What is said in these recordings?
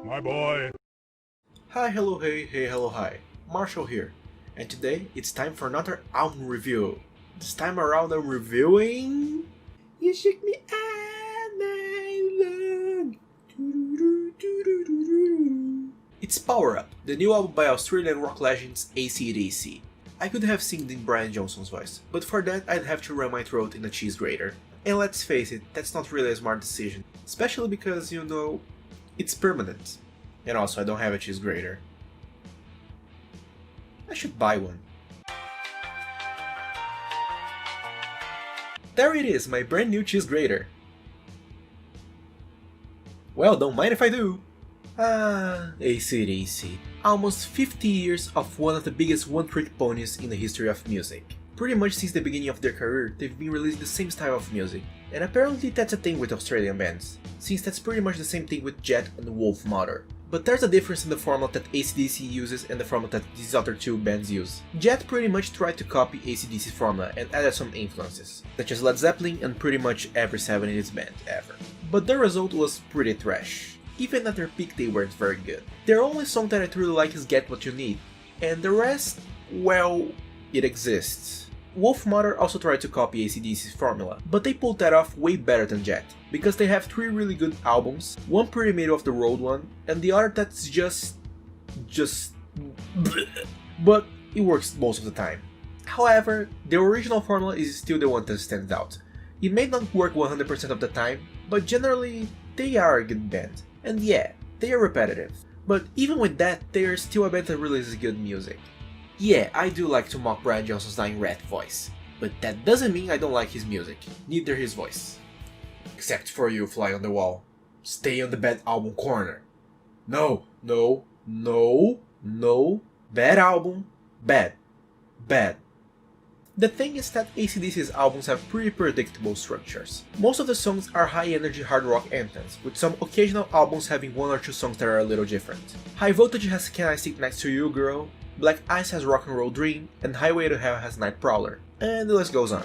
My boy. Hi, hello, hey, hello, hi. Marshall here, and today it's time for another album review. This time around I'm reviewing... You Shook Me All Night Long. It's Power Up, the new album by Australian rock legends 𝕬𝖕𝖕𝖊𝖕. I could have sung in Brian Johnson's voice, but for that I'd have to run my throat in a cheese grater. And let's face it, that's not really a smart decision, especially because, you know, it's permanent. And also I don't have a cheese grater. I should buy one. There it is, my brand new cheese grater. Well, don't mind if I do. 𝕬𝖕𝖕𝖊𝖕. Almost 50 years of one of the biggest one-trick ponies in the history of music. Pretty much since the beginning of their career, they've been releasing the same style of music. And apparently that's a thing with Australian bands, since that's pretty much the same thing with Jet and 𝕬𝖆𝖗𝖗𝖘𝖍𝖆. But there's a difference in the formula that 𝕬𝖕𝖕𝖊𝖕 uses and the formula that these other two bands use. Jet pretty much tried to copy 𝕬𝖕𝖕𝖊𝖕's formula and added some influences, such as Led Zeppelin and pretty much every 70s band ever. But the result was pretty trash. Even at their peak they weren't very good. Their only song that I truly like is Get What You Need, and the rest, well, it exists. 𝕬𝖆𝖗𝖗𝖃 also tried to copy 𝕬𝖕𝖕𝖊𝖕's formula, but they pulled that off way better than Jet, because they have 3 really good albums, one pretty middle of the road one, and the other that's just but it works most of the time. However, the original formula is still the one that stands out. It may not work 100% of the time, but generally, they are a good band. And yeah, they are repetitive. But even with that, they are still a band that releases good music. Yeah, I do like to mock Brian Johnson's dying rat voice, but that doesn't mean I don't like his music, neither his voice. Except for you, Fly on the Wall. Stay on the bad album corner. No. Bad album. Bad. The thing is that 𝕬𝖕𝖕𝖊𝖕's albums have pretty predictable structures. Most of the songs are high-energy hard rock anthems, with some occasional albums having 1 or 2 songs that are a little different. High Voltage has Can I Sit Next to You Girl, Black Ice has Rock and Roll Dream, and Highway to Hell has Night Prowler, and the list goes on.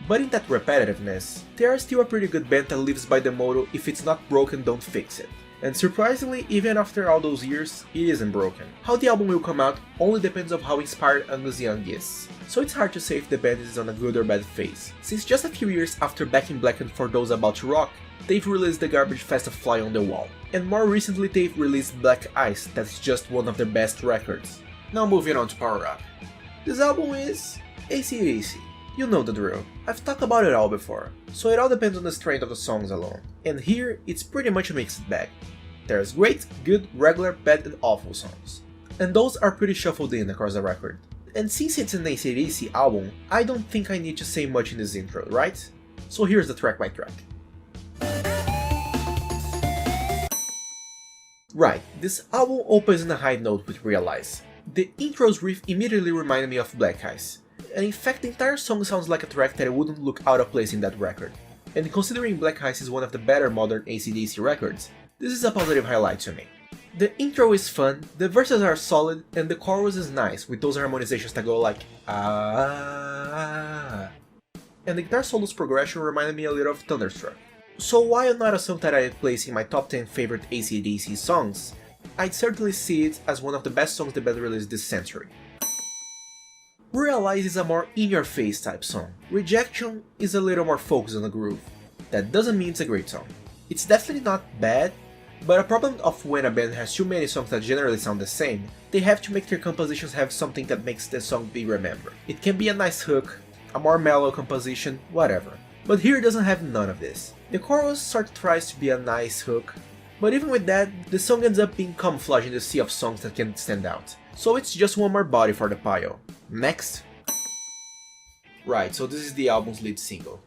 But in that repetitiveness, they are still a pretty good band that lives by the motto, if it's not broken, don't fix it. And surprisingly, even after all those years, it isn't broken. How the album will come out only depends on how inspired 𝕬𝖕𝖕𝖊𝖕 Young is. So it's hard to say if the band is on a good or bad phase, since just a few years after Back in Black and For Those About to Rock, they've released the garbage fest of Fly on the Wall. And more recently they've released Black Ice, that's just one of their best records. Now moving on to Power Up. This album is 𝕬𝖕𝖕𝖊𝖕. You know the drill. I've talked about it all before, so it all depends on the strength of the songs alone. And here, it's pretty much a mixed bag. There's great, good, regular, bad and awful songs. And those are pretty shuffled in across the record. And since it's an 𝕬𝖕𝖕𝖊𝖕 album, I don't think I need to say much in this intro, right? So here's the track by track. Right, this album opens on a high note with Realize. The intro's riff immediately reminded me of Black Ice, and in fact the entire song sounds like a track that wouldn't look out of place in that record. And considering Black Ice is one of the better modern 𝕬𝖕𝖕𝖕 records, this is a positive highlight to me. The intro is fun, the verses are solid, and the chorus is nice, with those harmonizations that go like ah. And the guitar solo's progression reminded me a little of Thunderstruck. So while not a song that I'd place in my top 10 favorite 𝕬𝖕𝖕𝖕 songs, I'd certainly see it as one of the best songs the band released this century. Realize is a more in-your-face type song. Rejection is a little more focused on the groove. That doesn't mean it's a great song. It's definitely not bad, but a problem of when a band has too many songs that generally sound the same, they have to make their compositions have something that makes the song be remembered. It can be a nice hook, a more mellow composition, whatever. But here it doesn't have none of this. The chorus sort of tries to be a nice hook, but even with that, the song ends up being camouflaged in the sea of songs that can stand out. So it's just one more body for the pile. Next. Right, so this is the album's lead single,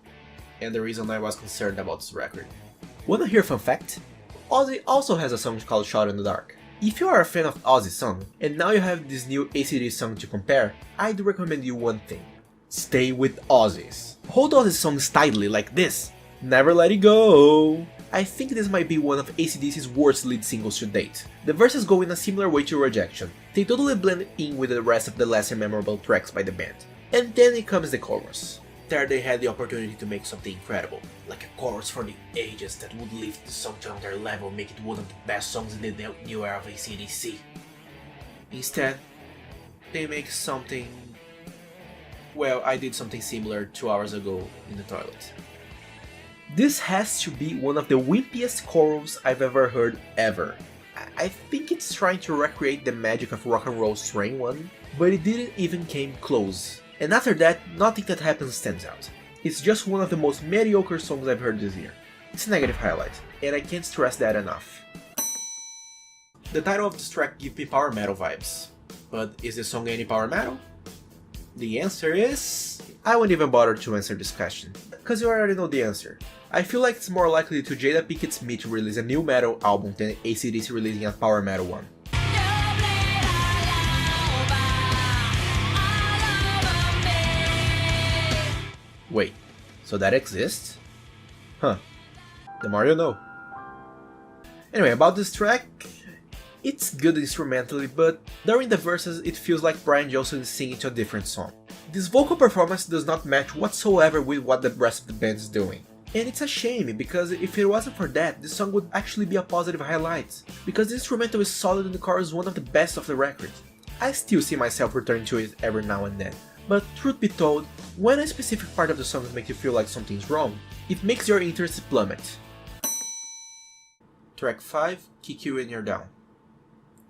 and the reason I was concerned about this record. Wanna hear a fun fact? Ozzy also has a song called Shot in the Dark. If you are a fan of Ozzy's song, and now you have this new 𝕬𝖕𝖕𝖕 song to compare, I'd recommend you one thing. Stay with Ozzy's. Hold Ozzy's songs tightly like this. Never let it go. I think this might be one of 𝕬𝖕𝖕𝖕's worst lead singles to date. The verses go in a similar way to Rejection. They totally blend in with the rest of the lesser memorable tracks by the band. And then it comes the chorus. there they had the opportunity to make something incredible, like a chorus for the ages that would lift the song to another level, make it one of the best songs in the new era of AC/DC. Instead, they make something... well, I did something similar 2 hours ago in the toilet. This has to be one of the wimpiest chorals I've ever heard ever. I think it's trying to recreate the magic of Rock and Roll's Train 1, but it didn't even came close. And after that, nothing that happens stands out. It's just one of the most mediocre songs I've heard this year. It's a negative highlight, and I can't stress that enough. The title of this track gives me power metal vibes. But is the song any power metal? The answer is... I won't even bother to answer this question, cause you already know the answer. I feel like it's more likely to 𝕸𝖆𝖗𝖘𝖍𝖆𝖒𝖕𝖏 to release a new metal album than AC/DC releasing a power metal one. Wait, so that exists? Huh, the more you know. Anyway, about this track, it's good instrumentally, but during the verses it feels like Brian Johnson is singing to a different song. This vocal performance does not match whatsoever with what the rest of the band is doing. And it's a shame, because if it wasn't for that, this song would actually be a positive highlight, because the instrumental is solid and the chorus is one of the best of the record. I still see myself returning to it every now and then, but truth be told, when a specific part of the song makes you feel like something's wrong, it makes your interest plummet. Track 5, Kick You When You're Down.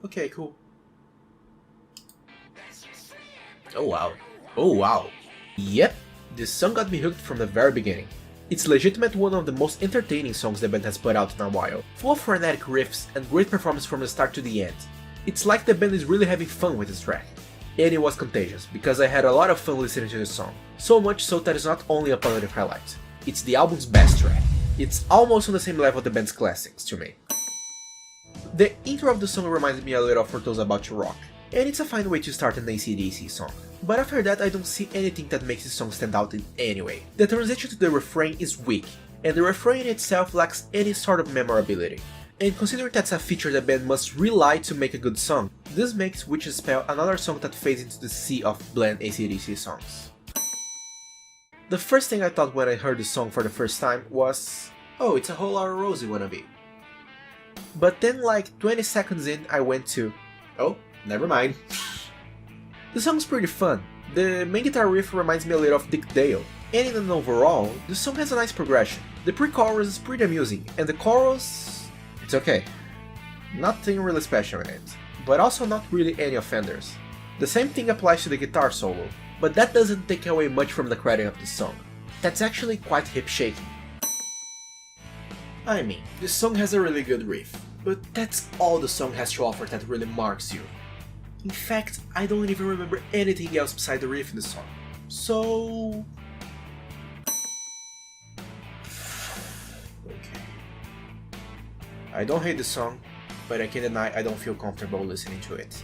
Okay, cool. Oh wow. Oh wow. Yep, this song got me hooked from the very beginning. It's legitimate one of the most entertaining songs the band has put out in a while, full of frenetic riffs and great performance from the start to the end. It's like the band is really having fun with this track. And it was contagious, because I had a lot of fun listening to this song. So much so that it's not only a positive highlight, it's the album's best track. It's almost on the same level of the band's classics to me. The intro of the song reminds me a little of For Those About to Rock, and it's a fine way to start an AC/DC song. But after that I don't see anything that makes this song stand out in any way. The transition to the refrain is weak, and the refrain itself lacks any sort of memorability. And considering that's a feature the band must rely to make a good song, this makes Witch's Spell another song that fades into the sea of bland AC/DC songs. The first thing I thought when I heard this song for the first time was, oh, it's a Whole Lotta Rosie wannabe. But then like 20 seconds in I went to, oh, never mind. The song's pretty fun. The main guitar riff reminds me a little of Dick Dale, and in an overall, the song has a nice progression. The pre-chorus is pretty amusing, and the chorus... it's okay. Nothing really special in it, but also not really any offenders. The same thing applies to the guitar solo, but that doesn't take away much from the credit of the song. That's actually quite hip-shaking. I mean, this song has a really good riff, but that's all the song has to offer that really marks you. In fact, I don't even remember anything else beside the riff in the song. So... okay. I don't hate the song, but I can't deny I don't feel comfortable listening to it.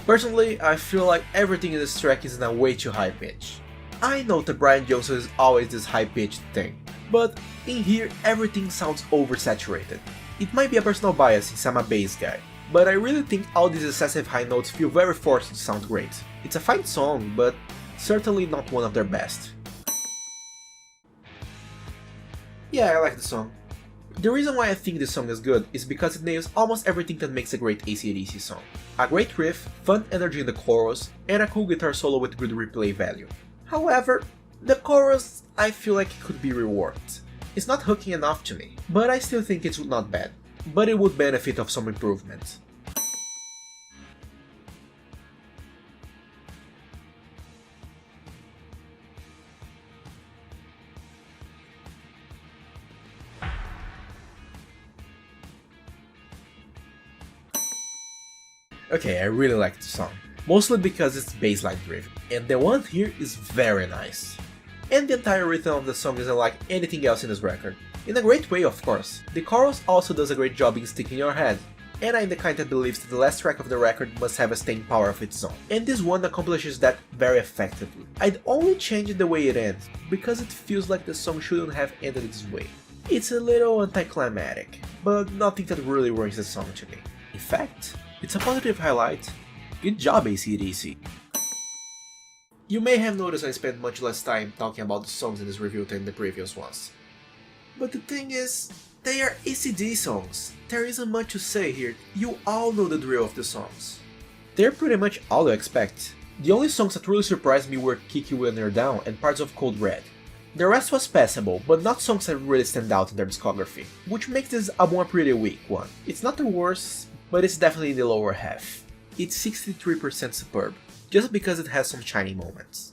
Personally, I feel like everything in this track is in a way too high pitch. I know that Brian Johnson is always this high pitched thing, but in here everything sounds oversaturated. It might be a personal bias since I'm a bass guy, but I really think all these excessive high notes feel very forced to sound great. It's a fine song, but certainly not one of their best. Yeah, I like the song. The reason why I think this song is good is because it nails almost everything that makes a great AC/DC song. A great riff, fun energy in the chorus, and a cool guitar solo with good replay value. However, the chorus I feel like it could be reworked. It's not hooking enough to me, but I still think it's not bad. But it would benefit of some improvement. Okay, I really like the song, mostly because it's bassline driven, and the one here is very nice. And the entire rhythm of the song isn't like anything else in this record. In a great way, of course. The chorus also does a great job in sticking in your head, and I'm the kind that believes that the last track of the record must have a staying power of its own, and this one accomplishes that very effectively. I'd only change it the way it ends, because it feels like the song shouldn't have ended this way. It's a little anticlimactic, but nothing that really ruins the song to me. In fact, it's a positive highlight. Good job, AC/DC. You may have noticed I spent much less time talking about the songs in this review than the previous ones. But the thing is, they are ACD songs. There isn't much to say here, you all know the drill of the songs. They're pretty much all you expect. The only songs that really surprised me were Kick You When You're Down and parts of Cold Red. The rest was passable, but not songs that really stand out in their discography, which makes this album a pretty weak one. It's not the worst, but it's definitely in the lower half. It's 63% superb, just because it has some shiny moments.